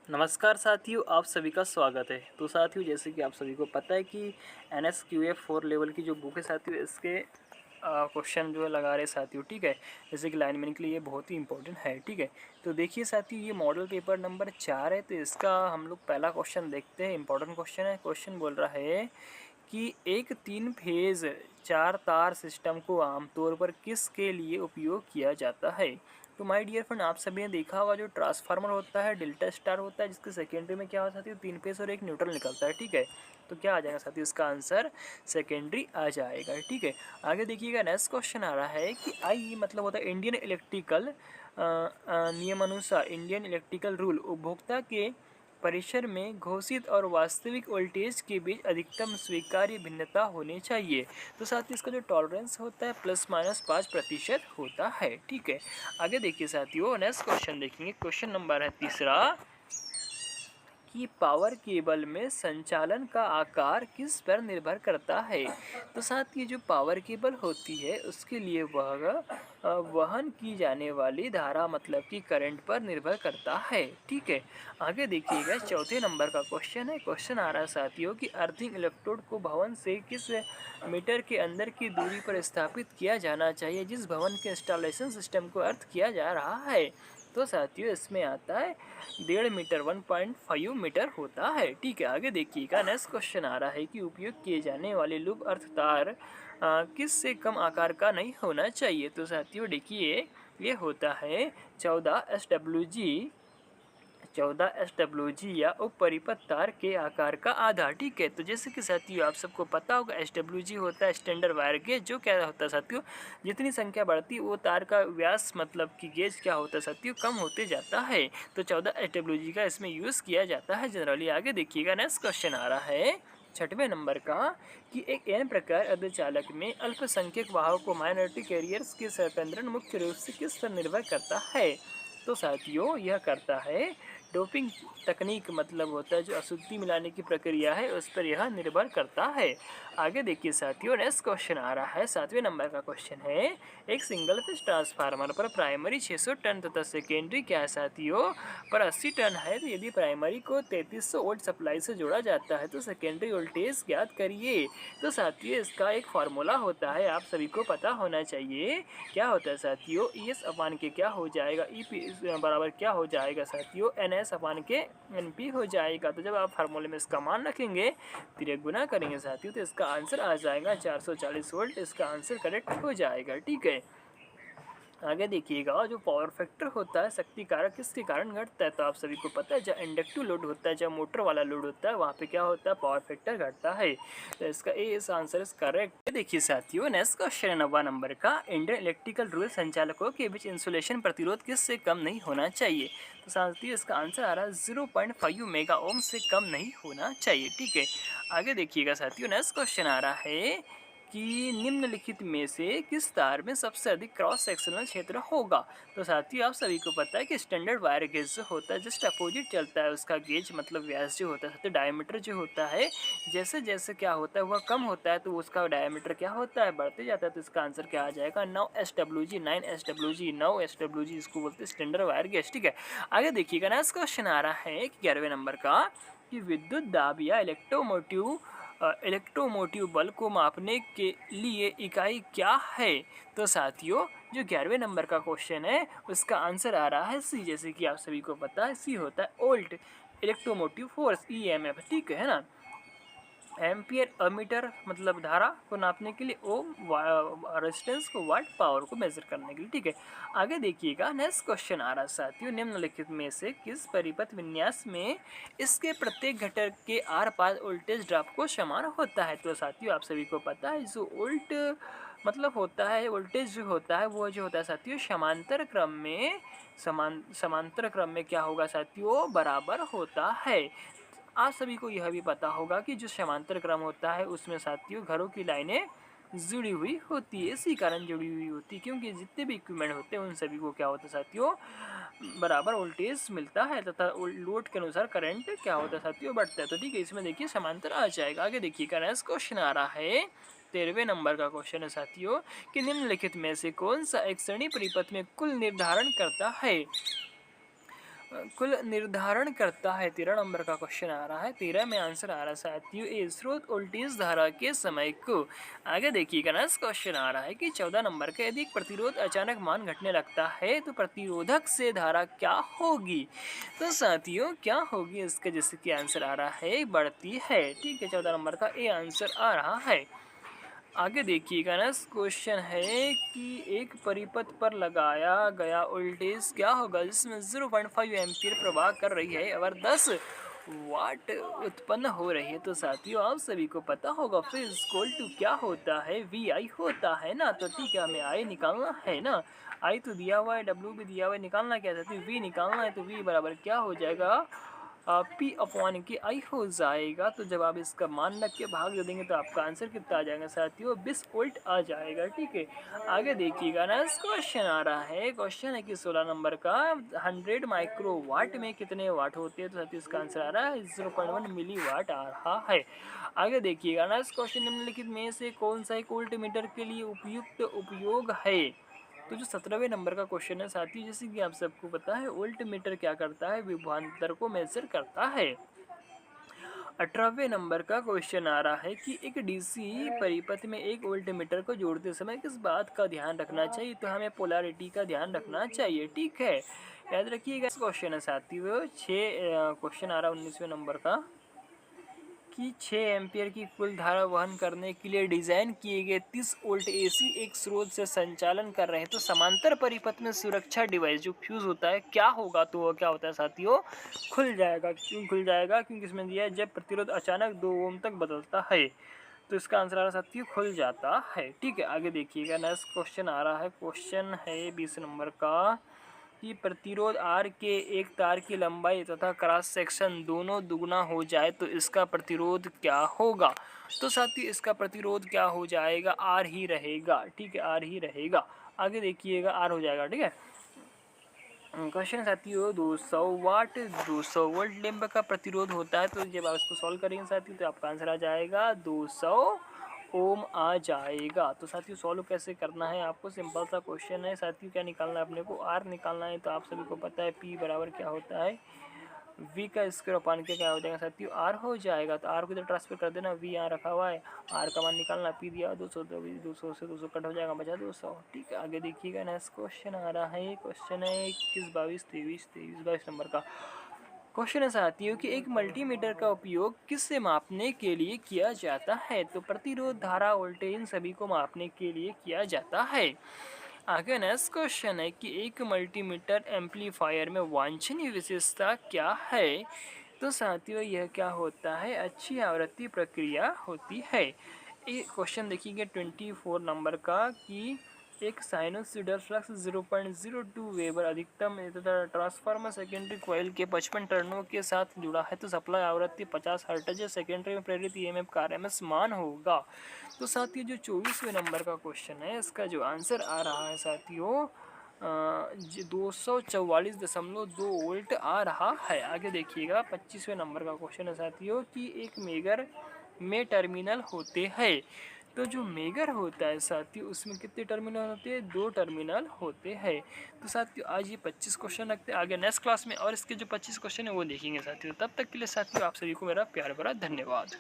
नमस्कार साथियों, आप सभी का स्वागत है। तो साथियों, जैसे कि आप सभी को पता है कि NSQF 4 लेवल की जो बुक है साथियों, इसके क्वेश्चन जो है लगा रहे साथियों, ठीक है। जैसे कि लाइनमैन के लिए ये बहुत ही इंपॉर्टेंट है, ठीक है। तो देखिए साथियों, ये मॉडल पेपर नंबर 4 है। तो इसका हम लोग पहला क्वेश्चन देखते हैं। इंपॉर्टेंट क्वेश्चन है। क्वेश्चन बोल रहा है कि एक 3 फेज 4 तार सिस्टम को आमतौर पर किसके लिए उपयोग किया जाता है। तो माय डियर फ्रेंड, आप सभी ने देखा होगा जो ट्रांसफार्मर होता है, डेल्टा स्टार होता है, जिसके सेकेंडरी में क्या होता है, 3 फेज और एक न्यूट्रल निकलता है, ठीक है। तो क्या आ जाएगा साथियों, इसका आंसर सेकेंडरी आ जाएगा, ठीक है। आगे देखिएगा, नेक्स्ट क्वेश्चन आ रहा है कि आई मतलब होता है इंडियन इलेक्ट्रिकल नियमानुसार, इंडियन इलेक्ट्रिकल रूल उपभोक्ता के परिसर में घोषित और वास्तविक वोल्टेज के बीच अधिकतम स्वीकार्य भिन्नता होनी चाहिए। तो साथ ही इसका जो टॉलरेंस होता है ±5% होता है, ठीक है। आगे देखिए साथियों, नेक्स्ट क्वेश्चन देखेंगे। क्वेश्चन नंबर है तीसरा कि पावर केबल में संचालन का आकार किस पर निर्भर करता है। तो साथ ही जो पावर केबल होती है उसके लिए वह वहन की जाने वाली धारा मतलब कि करंट पर निर्भर करता है, ठीक है। आगे देखिएगा, चौथे नंबर का क्वेश्चन है। क्वेश्चन आ रहा है साथियों कि अर्थिंग इलेक्ट्रोड को भवन से किस मीटर के अंदर की दूरी पर स्थापित किया जाना चाहिए जिस भवन के इंस्टॉलेशन सिस्टम को अर्थ किया जा रहा है। तो साथियों, इसमें आता है 1.5 मीटर, 1.5 मीटर होता है, ठीक है। आगे देखिएगा, नेक्स्ट क्वेश्चन आ रहा है कि उपयोग किए जाने वाले लूप अर्थ तार किस से कम आकार का नहीं होना चाहिए। तो साथियों देखिए, ये होता है 14 SWG या उप परिपथ तार के आकार का आधा, ठीक है। तो जैसे कि साथियों आप सबको पता होगा, SWG होता है स्टैंडर्ड वायर गेज। जो क्या होता है साथियों, जितनी संख्या बढ़ती है वो तार का व्यास मतलब कि गेज क्या होता है साथियों, कम होते जाता है। तो 14 SWG का इसमें यूज़ किया जाता है जनरली। आगे देखिएगा, नेक्स्ट क्वेश्चन आ रहा है 6वें नंबर का कि एक N प्रकार अर्धचालक में अल्पसंख्यक वाहकों माइनॉरिटी कैरियर्स के संकेंद्रण मुख्य रूप से किस पर निर्भर करता है। तो साथियों, यह करता है डोपिंग तकनीक मतलब होता है जो अशुद्धि मिलाने की प्रक्रिया है उस पर यह निर्भर करता है। आगे देखिए साथियों, नेक्स्ट क्वेश्चन आ रहा है 7वें नंबर का क्वेश्चन है। एक सिंगल फेज ट्रांसफार्मर पर प्राइमरी 600 टन तथा सेकेंडरी क्या है साथियों पर 80 टन है। तो यदि प्राइमरी को 3300 वोल्ट सप्लाई से जोड़ा जाता है तो सेकेंडरी वोल्टेज ज्ञात करिए। तो साथियों, इसका एक फार्मूला होता है, आप सभी को पता होना चाहिए। क्या होता है साथियों, ES अपान के क्या हो जाएगा, EP बराबर क्या हो जाएगा साथियों, NS अपान के NP हो जाएगा। तो जब आप फार्मूले में इसका मान रखेंगे, फिर गुना करेंगे साथियों, तो इसका आंसर आ जाएगा 440 वोल्ट। इसका आंसर करेक्ट हो जाएगा, ठीक है। आगे देखिएगा, जो पावर फैक्टर होता है शक्ति कारक किसके कारण घटता है। तो आप सभी को पता है, जब इंडक्टिव लोड होता है, जब मोटर वाला लोड होता है, वहाँ पे क्या होता है, पावर फैक्टर घटता है। तो इसका इस आंसर इज करेक्ट। देखिए साथियों, नेक्स्ट क्वेश्चन 9वां नंबर का, इंडियन इलेक्ट्रिकल रूल संचालकों के बीच इंसुलेशन प्रतिरोध किससे कम नहीं होना चाहिए। तो साथियों, इसका आंसर आ रहा है 0.5 मेगा ओम से कम नहीं होना चाहिए, ठीक है। आगे देखिएगा साथियों, नेक्स्ट क्वेश्चन आ रहा है कि निम्नलिखित में से किस तार में सबसे अधिक क्रॉस सेक्शनल क्षेत्र होगा। तो साथियों, आप सभी को पता है कि स्टैंडर्ड वायर गेज जो होता है जस्ट अपोजिट चलता है उसका गेज मतलब व्यास जो होता है साथियों, डायमीटर जो होता है जैसे जैसे क्या होता है वह कम होता है तो उसका डायमीटर क्या होता है, बढ़ते जाता है। तो इसका आंसर क्या आ जाएगा, 9 SWG, 9 SWG, 9 SWG इसको बोलते हैं स्टैंडर्ड वायर गेज, ठीक है। आगे देखिएगा, नेक्स्ट क्वेश्चन आ रहा है 11वें नंबर का कि विद्युत दाब या इलेक्ट्रोमोटिव बल को मापने के लिए इकाई क्या है। तो साथियों, जो 11वें नंबर का क्वेश्चन है उसका आंसर आ रहा है C। जैसे कि आप सभी को पता है C होता है वोल्ट, इलेक्ट्रोमोटिव फोर्स EMF, ठीक है ना। एम्पियर अमीटर मतलब धारा को नापने के लिए, ओम रेजिस्टेंस को, वाट पावर को मेजर करने के लिए, ठीक है। आगे देखिएगा, नेक्स्ट क्वेश्चन आ रहा है साथियों, निम्नलिखित में से किस परिपथ विन्यास में इसके प्रत्येक घटक के आर पार वोल्टेज ड्रॉप को समान होता है। तो साथियों, आप सभी को पता है जो वोल्ट मतलब होता है, वोल्टेज जो होता है वो जो होता है साथियों समांतर क्रम में क्या होगा साथियों, बराबर होता है। आप सभी को यह भी पता होगा कि जो समांतर क्रम होता है उसमें साथियों घरों की लाइनें जुड़ी हुई होती है। इसी कारण जुड़ी हुई होती है क्योंकि जितने भी इक्विपमेंट होते हैं उन सभी को क्या होता है साथियों, बराबर वोल्टेज मिलता है तथा लोड के अनुसार करंट क्या होता है साथियों, बढ़ता है। तो ठीक है, इसमें देखिए समांतर आ जाएगा। आगे देखिए, नेक्स्ट क्वेश्चन आ रहा है 13वें नंबर का क्वेश्चन है साथियों कि निम्नलिखित में से कौन सा एक श्रेणी परिपथ में कुल निर्धारण करता है। कुल निर्धारण करता है। 13 नंबर का क्वेश्चन आ रहा है, 13 में आंसर आ रहा है साथियों ए स्रोत वोल्टेज धारा के समय को। आगे देखिएगा ना, इस क्वेश्चन आ रहा है कि 14 नंबर का यदि प्रतिरोध अचानक मान घटने लगता है तो प्रतिरोधक से धारा क्या होगी। तो साथियों क्या होगी इसका, जैसे कि आंसर आ रहा है बढ़ती है। ठीक है, 14 नंबर का ए आंसर आ रहा है। आगे देखिएगा ना, क्वेश्चन है कि एक परिपथ पर लगाया गया वोल्टेज क्या होगा जिसमें 0.5 एम्पीयर प्रवाह कर रही है और 10 वाट उत्पन्न हो रही है। तो साथियों आप सभी को पता होगा फिर इक्वल टू क्या होता है, वी आई होता है ना। तो ठीक है, हमें आई निकालना है ना, आई तो दिया हुआ है, डब्ल्यू भी दिया हुआ है, निकालना क्या है, वी निकालना है। तो वी बराबर क्या हो जाएगा, पी अपॉन के आई हो जाएगा। तो जब आप इसका मान रख के भाग दे देंगे तो आपका आंसर कितना आ जाएगा साथियों, 20 वोल्ट आ जाएगा। ठीक है, आगे देखिएगा ना, इस क्वेश्चन आ रहा है, क्वेश्चन है कि 16 नंबर का 100 माइक्रो वाट में कितने वाट होते हैं। तो साथियों इसका आंसर आ रहा है 0.1 मिली वाट आ रहा है। आगे देखिएगा ना, इस क्वेश्चन निम्नलिखित में से कौन सा एक वोल्ट मीटर के लिए उपयुक्त उपयोग है। तो जो 17वें नंबर का क्वेश्चन है साथियों, जैसे कि आप सबको पता है वोल्ट मीटर क्या करता है, विभवांतर को मेजर करता है। 18वें नंबर का क्वेश्चन आ रहा है कि एक डीसी परिपथ में एक वोल्ट मीटर को जोड़ते समय किस बात का ध्यान रखना चाहिए। तो हमें पोलैरिटी का ध्यान रखना चाहिए। ठीक है, याद रखिएगा। इस क्वेश्चन है साथियों 6 क्वेश्चन आ रहा है 19वें नंबर का कि 6 एम्पियर की कुल धारा वहन करने के लिए डिजाइन किए गए 30 वोल्ट एसी एक स्रोत से संचालन कर रहे हैं। तो समांतर परिपथ में सुरक्षा डिवाइस जो फ्यूज होता है क्या होगा, तो वो क्या होता है साथियों, खुल जाएगा। क्यों खुल जाएगा, क्योंकि इसमें दिया है जब प्रतिरोध अचानक 2 ओम तक बदलता है। तो इसका आंसर आ रहा है साथियों खुल जाता है। ठीक है, आगे देखिएगा नेक्स्ट क्वेश्चन आ रहा है, क्वेश्चन है 20 नंबर का कि प्रतिरोध R के एक तार की लंबाई तथा क्रॉस सेक्शन दोनों दुगना हो जाए तो इसका प्रतिरोध क्या होगा। तो साथियों इसका प्रतिरोध क्या हो जाएगा, R ही रहेगा। ठीक है, R ही रहेगा। आगे देखिएगा, R हो जाएगा। ठीक है, क्वेश्चन साथियों 200 वाट 200 वोल्ट लैंप का प्रतिरोध होता है। तो जब आप इसको सॉल्व करेंगे साथियों तो आपका आंसर आ जाएगा 200 ओम आ जाएगा। तो साथियों सॉल्व कैसे करना है आपको, सिंपल सा क्वेश्चन है साथियों। क्या निकालना है अपने को, आर निकालना है। तो आप सभी को पता है पी बराबर क्या होता है, वी का स्क्वायर अपान के क्या हो जाएगा साथियों, आर हो जाएगा। तो आर को इधर ट्रांसफर कर देना, वी यहाँ रखा हुआ है, आर का मान निकालना, पी दिया 200, 200 से 200 कट हो जाएगा, बचा 200। ठीक है, आगे देखिएगा नेक्स्ट क्वेश्चन आ रहा है, क्वेश्चन है 21, 22, 23, 22 नंबर का क्वेश्चन है साथियों कि एक मल्टीमीटर का उपयोग किससे मापने के लिए किया जाता है। तो प्रतिरोध, धारा, वोल्टेज इन सभी को मापने के लिए किया जाता है। आगे नेक्स्ट क्वेश्चन है कि एक मल्टीमीटर एम्पलीफायर में वांछनीय विशेषता क्या है। तो साथियों यह क्या होता है, अच्छी आवृत्ति प्रक्रिया होती है। ये क्वेश्चन देखिए 24 नंबर का कि एक साइनोसॉइडल फ्लक्स 0.02 वेबर अधिकतम तथा ट्रांसफार्मर सेकेंडरी कॉइल के 55 टर्नों के साथ जुड़ा है। तो सप्लाई आवृत्ति 50 हर्ट्ज है, सेकेंडरी में प्रेरित ईएमएफ का आरएमएस मान होगा। तो साथियों जो 24वें नंबर का क्वेश्चन है इसका जो आंसर आ रहा है साथियों 244.2 वोल्ट आ रहा है। आगे देखिएगा 25वें नंबर का क्वेश्चन है साथियों कि एक मेगर में टर्मिनल होते हैं। तो जो मेगर होता है साथियों उसमें कितने टर्मिनल होते हैं, 2 टर्मिनल होते हैं। तो साथियों आज ये 25 क्वेश्चन रखते हैं, आगे नेक्स्ट क्लास में और इसके जो 25 क्वेश्चन है वो देखेंगे साथियों। तब तक के लिए साथियों आप सभी को मेरा प्यार भरा धन्यवाद।